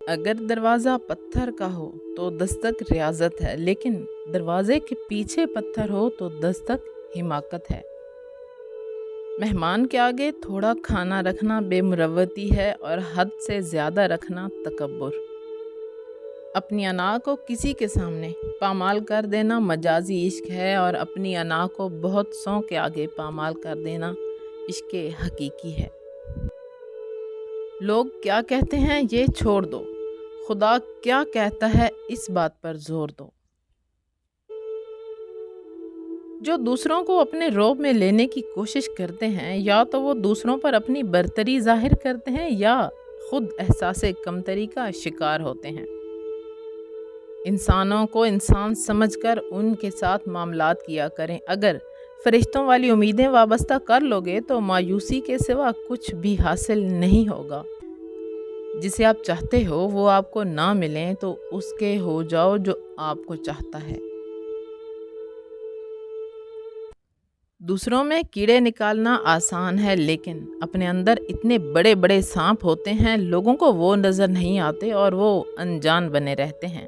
اگر دروازہ پتھر کا ہو تو دستک ریاضت ہے، لیکن دروازے کے پیچھے پتھر ہو تو دستک حماقت ہے۔ مہمان کے آگے تھوڑا کھانا رکھنا بے مروتی ہے اور حد سے زیادہ رکھنا تکبر۔ اپنی انا کو کسی کے سامنے پامال کر دینا مجازی عشق ہے، اور اپنی انا کو بہت سوں کے آگے پامال کر دینا عشق حقیقی ہے۔ لوگ کیا کہتے ہیں یہ چھوڑ دو، خدا کیا کہتا ہے اس بات پر زور دو۔ جو دوسروں کو اپنے روب میں لینے کی کوشش کرتے ہیں، یا تو وہ دوسروں پر اپنی برتری ظاہر کرتے ہیں یا خود احساس کمتری کا شکار ہوتے ہیں۔ انسانوں کو انسان سمجھ کر ان کے ساتھ معاملات کیا کریں۔ اگر فرشتوں والی امیدیں وابستہ کر لوگے تو مایوسی کے سوا کچھ بھی حاصل نہیں ہوگا۔ جسے آپ چاہتے ہو وہ آپ کو نہ ملیں تو اس کے ہو جاؤ جو آپ کو چاہتا ہے۔ دوسروں میں کیڑے نکالنا آسان ہے، لیکن اپنے اندر اتنے بڑے بڑے سانپ ہوتے ہیں، لوگوں کو وہ نظر نہیں آتے اور وہ انجان بنے رہتے ہیں۔